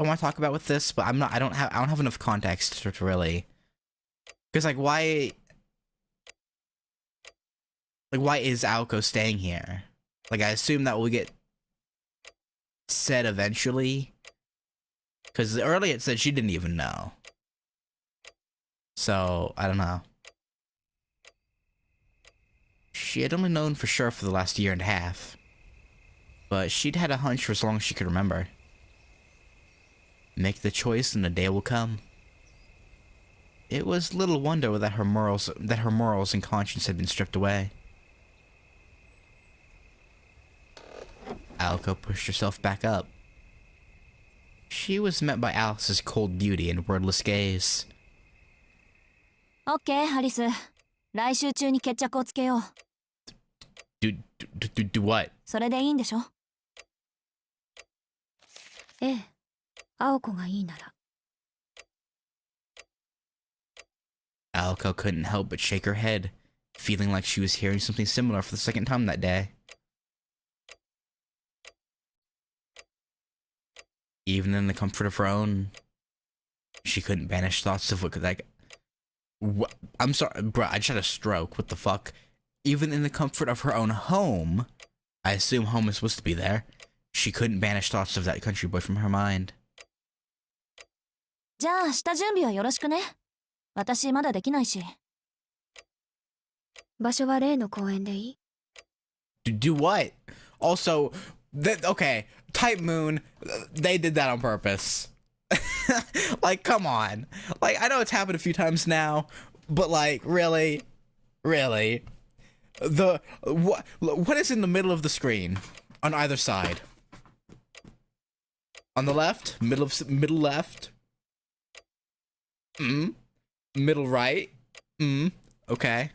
want to talk about with this, but I don't have enough context to really. Because why is Aoko staying here? I assume that will get said eventually. Because earlier it said she didn't even know. So, I don't know. She had only known for sure for the last year and a half. But she'd had a hunch for as long as she could remember. Make the choice and the day will come. It was little wonder that her morals and conscience had been stripped away. Aoko pushed herself back up. She was met by Alice's cold beauty and wordless gaze. オッケー、アリス。来週中に決着をつけよう。Do what? それでいいんでしょ？ええ、青子がいいなら。Aoko couldn't help but shake her head, feeling like she was hearing something similar for the second time that day. Even in the comfort of her own, she couldn't banish thoughts of what could what? I'm sorry, bro, I just had a stroke. What the fuck? Even in the comfort of her own home, I assume home is supposed to be there, she couldn't banish thoughts of that country boy from her mind. じゃあ、下準備はよろしくね。私まだできないし。場所は例の公園でいい？ Do what? Also, okay, Type Moon, they did that on purpose. Come on. I know it's happened a few times now, but really? Really? What is in the middle of the screen? On either side? On the left? Middle left? Middle right? Okay.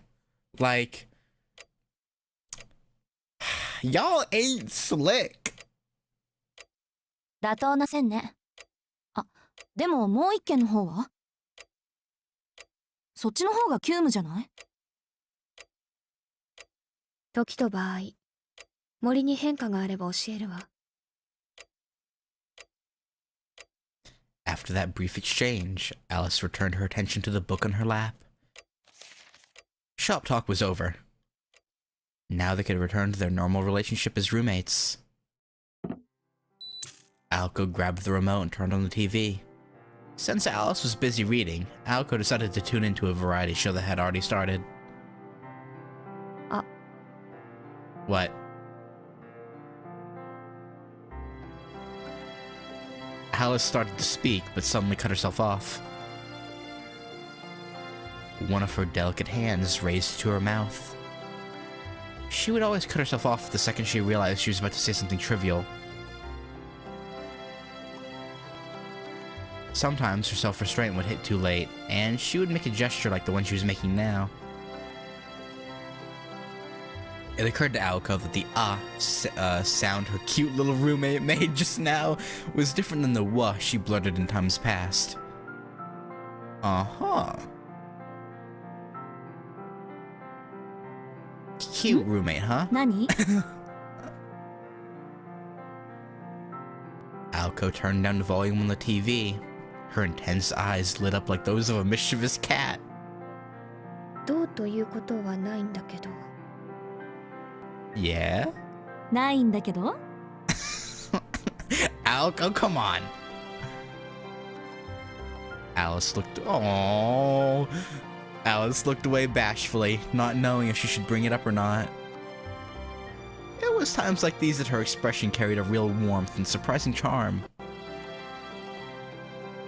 Y'all ain't slick. 妥当な線ね。あ、でももう一件の方は？そっちの方が急務じゃない？時と場合、森に変化があれば教えるわ。After that brief exchange, Alice returned her attention to the book on her lap. Shop talk was over. Now they could return to their normal relationship as roommates. Aoko grabbed the remote and turned on the TV. Since Alice was busy reading, Aoko decided to tune into a variety show that had already started. What? Alice started to speak, but suddenly cut herself off. one of her delicate hands raised to her mouth. She would always cut herself off the second she realized she was about to say something trivial. Sometimes her self-restraint would hit too late, and she would make a gesture like the one she was making now. It occurred to Aoko that the sound her cute little roommate made just now was different than the wah she blurted in times past. Uh-huh. Cute roommate, huh? 何 Aoko turned down the volume on the TV. Her intense eyes lit up like those of a mischievous cat. どうということはないんだけど。 Yeah? ないんだけど Aoko, come on. Alice looked. Oh. Alice looked away bashfully, not knowing if she should bring it up or not. It was times like these that her expression carried a real warmth and surprising charm.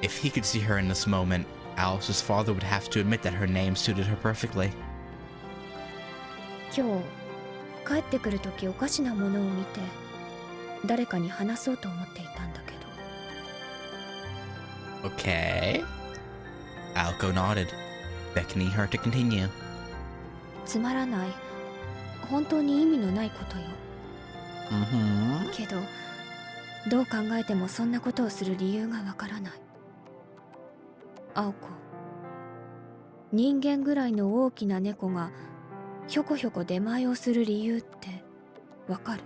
If he could see her in this moment, Alice's father would have to admit that her name suited her perfectly. 今日帰ってくるときおかしなものを見て誰かに話そうと思っていたんだけど。 Okay. Aoko nodded, beckoning her to continue. つまらない本当に意味のないことよ。 Mm-hmm. けどどう考えてもそんなことをする理由がわからない。青子、人間ぐらいの大きな猫がひょこひょこ出前をする理由ってわかる？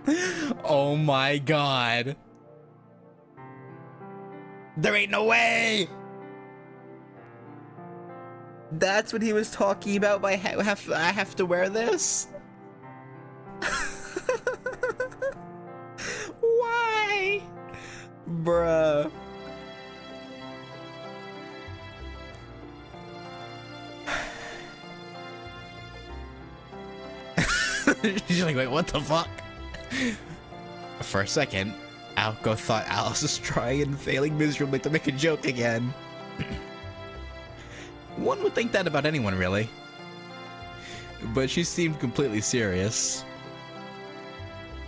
Oh my god. There ain't no way! That's what he was talking about by I have to wear this? Why? Bruh. She's like, wait, what the fuck? For a second, Aoko thought Alice was trying and failing miserably to make a joke again. One would think that about anyone, really. But she seemed completely serious.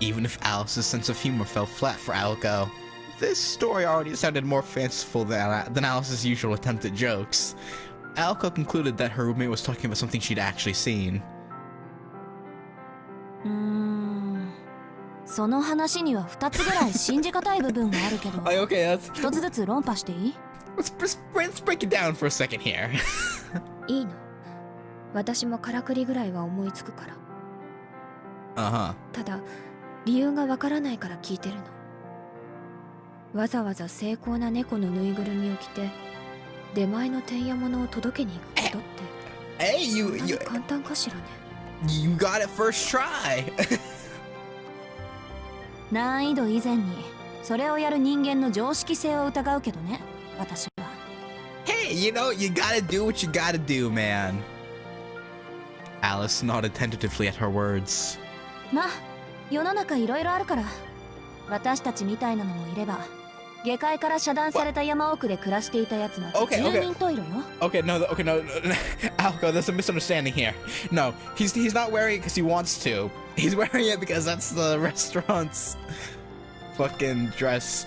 Even if Alice's sense of humor fell flat for Aoko, this story already sounded more fanciful than Alice's usual attempt at jokes. Aoko concluded that her roommate was talking about something she'd actually seen. その話には2つぐらい信じがたい部分があるけど Okay, that's... 一つずつ論破していい Let's break it down for a second here. いいの。私もからくりぐらいは思いつくから。 Uh-huh. ただ理由がわからないから聞いてるの。わざわざ精巧な猫のぬいぐるみを着て出前のてんやものを届けに行くことって Hey, you 簡単かしらね。 You got it first try. 難易度以前にそれをやる人間の常識性を疑うけどね、私は。 Hey, you know, you gotta do what you gotta do, man. Alice nodded tentatively at her words. まあ、世の中いろいろあるから。私たちみたいなのもいれば、下界から遮断された山奥で暮らしていたやつも住民トイレよ。Okay, no, Aoko, there's a misunderstanding here. No, he's not wearing it because he wants to. He's wearing it because that's the restaurant's fucking dress.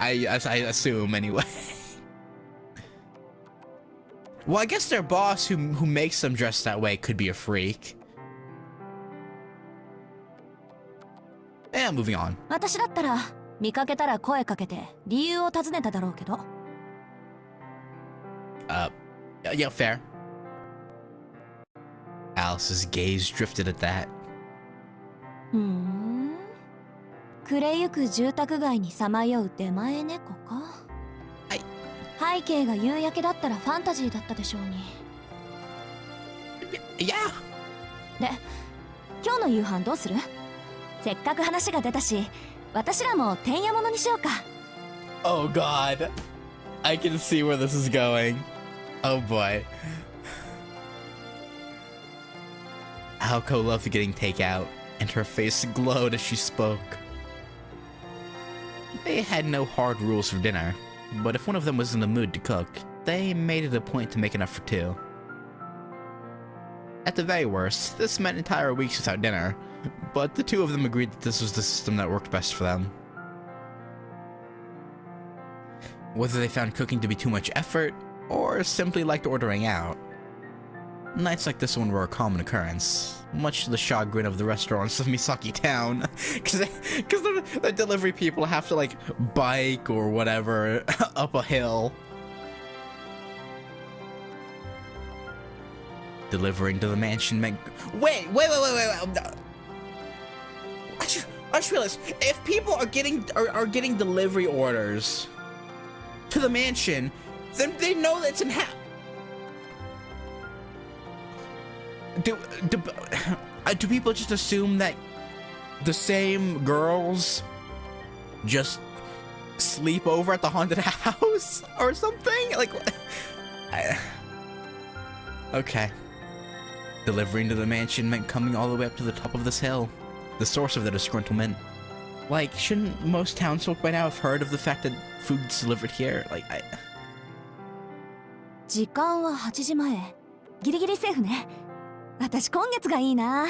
I assume anyway. Well, I guess their boss who makes them dress that way could be a freak. And moving on. 私だったら見かけたら声かけて理由を尋ねただろうけど。Yeah, fair. Alice's gaze drifted at that. 暮れゆく住宅街にさまよう出前猫か。はい。背景が夕焼けだったらファンタジーだったでしょうに。Yeah. で、今日の夕飯どうする？せっかく話が出たし、私らもてんやものにしようか。Oh god. I can see where this is going. Oh boy. Aoko loved getting takeout, and her face glowed as she spoke. They had no hard rules for dinner, but if one of them was in the mood to cook, they made it a point to make enough for two. At the very worst, this meant entire weeks without dinner, but the two of them agreed that this was the system that worked best for them. Whether they found cooking to be too much effort, or simply liked ordering out, nights like this one were a common occurrence, much to the chagrin of the restaurants of Misaki Town, because the delivery people have to like bike or whatever up a hill. Delivering to the mansion meant... Wait. I just realized, if people are getting delivery orders to the mansion, then they know that it's in do people just assume that the same girls just sleep over at the haunted house or something? Like, okay. Delivering to the mansion meant coming all the way up to the top of this hill, the source of the disgruntlement. Like, shouldn't most townsfolk by now have heard of the fact that food's delivered here? Like, 時間は8時前。ギリギリセーフね。私今月がいいな。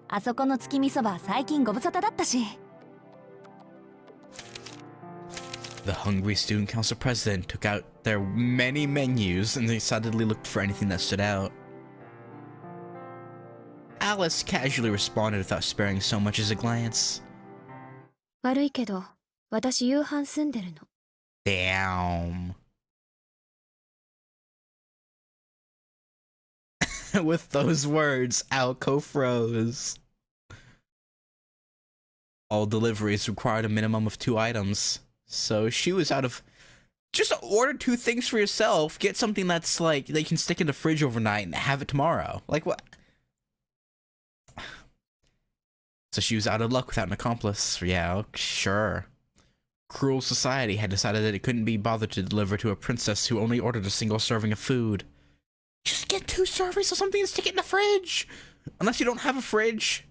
あそこの月見そば最近ご無沙汰だったし。The hungry student council president took out their many menus and excitedly looked for anything that stood out. Alice casually responded without sparing so much as a glance. 悪いけど、私夕飯済んでるの。Damn. With those words, Alco froze. All deliveries required a minimum of 2 items, so she was out of... Just order 2 things for yourself, get something that's like, they can stick in the fridge overnight and have it tomorrow. Like, what? So she was out of luck without an accomplice. Yeah, sure. Cruel society had decided that it couldn't be bothered to deliver to a princess who only ordered a single serving of food. Just get 2 servings of something and stick it in the fridge! Unless you don't have a fridge.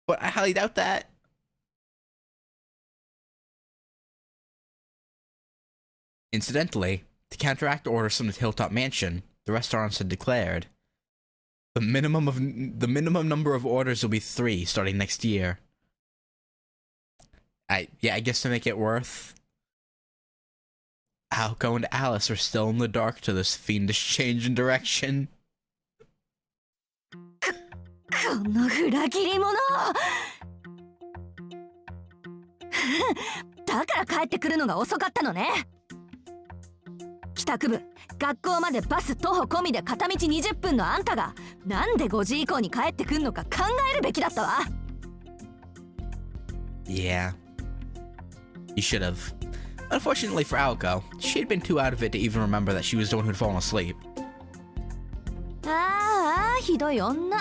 But I highly doubt that. Incidentally, to counteract orders from the Hilltop Mansion, the restaurants had declared the minimum number of orders will be 3 starting next year. I guess to make it worth. Alco and Alice are still in the dark to this fiendish change in direction. この裏切り者だから帰ってくるのが遅かったのね。帰宅部、学校までバス徒歩込みで片道20分のあんたがなんで5時以降に帰ってくんのか考えるべきだったわ。Yeah. You should have. Unfortunately for Alco, she had been too out of it to even remember that she was the one who'd fallen asleep. ああ、ひどい女。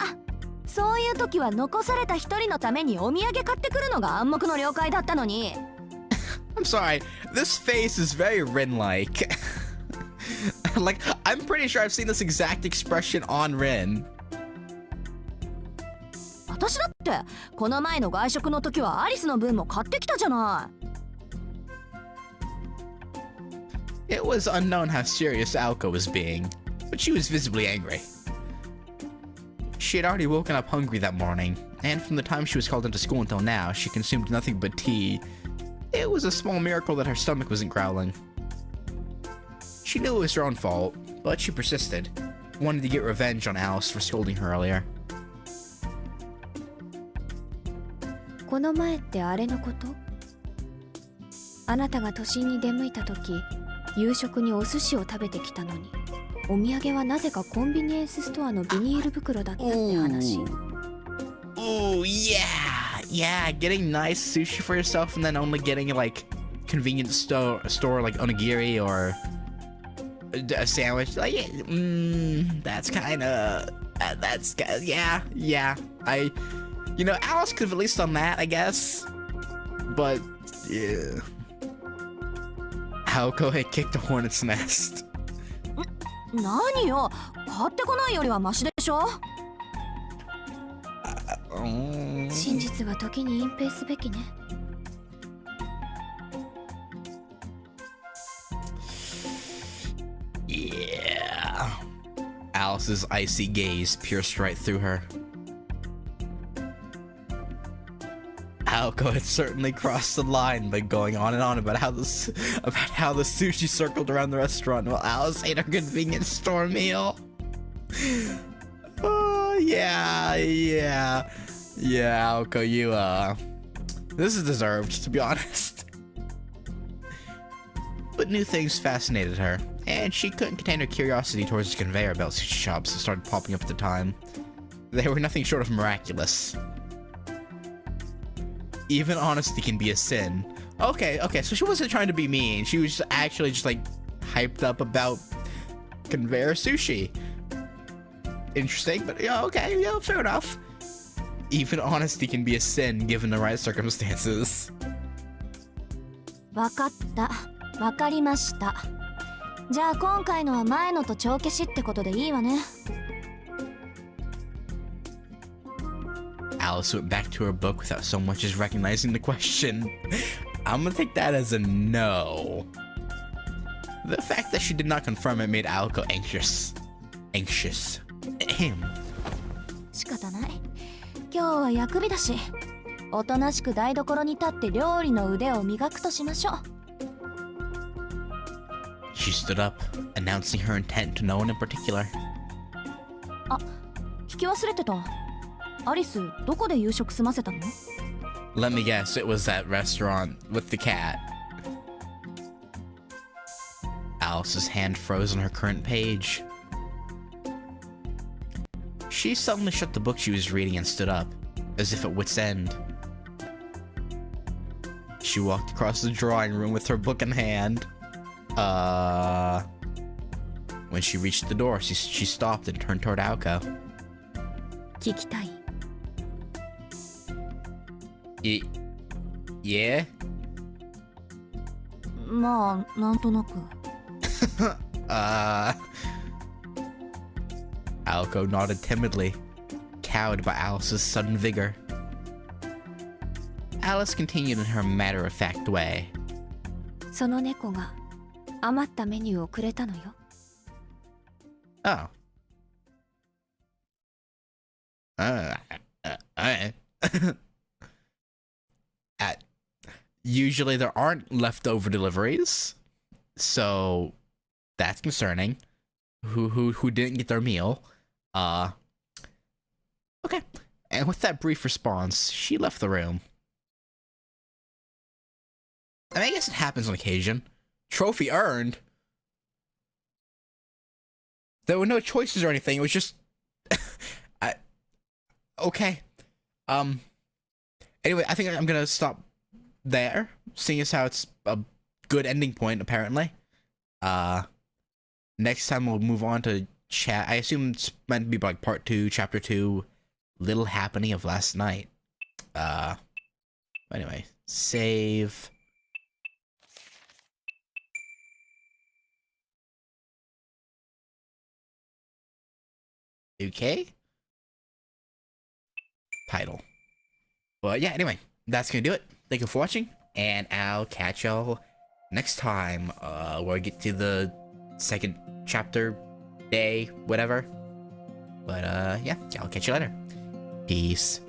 そういう時は残された一人のためにお土産買ってくるのが暗黙の了解だったのに。I'm sorry, this face is very Rin-like. Like, I'm pretty sure I've seen this exact expression on Rin. 私だってこの前の外食の時はアリスの分も買ってきたじゃない。It was unknown how serious Alco was being, but she was visibly angry. She had already woken up hungry that morning, and from the time she was called into school until now, she consumed nothing but tea. It was a small miracle that her stomach wasn't growling. She knew it was her own fault, but she persisted, wanting to get revenge on Alice for scolding her earlier. この前ってあれのこと？あなたが都心に出向いた時、夕食にお寿司を食べてきたのに、お土産はなぜかコンビニエンスストアのビニール袋だったって話。Ooh, yeah, getting nice sushi for yourself and then only getting like convenience store like onigiri or a sandwich. Like, that's yeah. Alice could have at least done that, I guess. But yeah. Alco had kicked a hornet's nest. 何よ、買ってこないよりはマシでしょ。真実は時に隠蔽すべきね。Yeah. Alice's icy gaze pierced right through her. Aoko had certainly crossed the line by going on and on about how the sushi circled around the restaurant while Alice ate her convenience store meal. Oh, yeah, Aoko, you, this is deserved, to be honest. But new things fascinated her, and she couldn't contain her curiosity towards the conveyor belt sushi shops that started popping up at the time. They were nothing short of miraculous. Even honesty can be a sin. Okay, so she wasn't trying to be mean. She was actually just like hyped up about conveyor sushi. Interesting, but yeah, okay, yeah, fair enough. Even honesty can be a sin given the right circumstances. わかった。わかりました。じゃあ今回のは前のと帳消しってことでいいわね。Alice went back to her book without so much as recognizing the question. I'm gonna take that as a no. The fact that she did not confirm it made Aoko anxious. Ahem. 仕方ない。今日は薬日だし、おとなしく台所に立って料理の腕を磨くとしましょう。She stood up, announcing her intent to no one in particular. あ、聞き忘れてた。アリス、どこで夕食済ませたの？ Let me guess, it was that restaurant with the cat. Alice's hand froze on her current page. She suddenly shut the book she was reading and stood up, as if at wit's end. She walked across the drawing room with her book in hand. When she reached the door, she stopped and turned toward Aoko. 聞きたい。Yeah? まあ、なんとなく。Aoko nodded timidly, cowed by Alice's sudden vigor. Alice continued in her matter-of-fact way. その猫が余ったメニューをくれたのよ。Oh. Usually there aren't leftover deliveries, so that's concerning. Who didn't get their meal? Okay. And with that brief response, she left the room. I mean, I guess it happens on occasion. Trophy earned. There were no choices or anything. It was just, okay. Anyway, I think I'm gonna stop there, seeing as how it's a good ending point, apparently. Next time we'll move on to chat. I assume it's meant to be like part 2, chapter 2, Little Happening of Last Night. Anyway, save. Okay. Title. But yeah, anyway, that's gonna do it. Thank you for watching, and I'll catch y'all next time. Where I get to the second chapter, day, whatever. But yeah, I'll catch you later. Peace.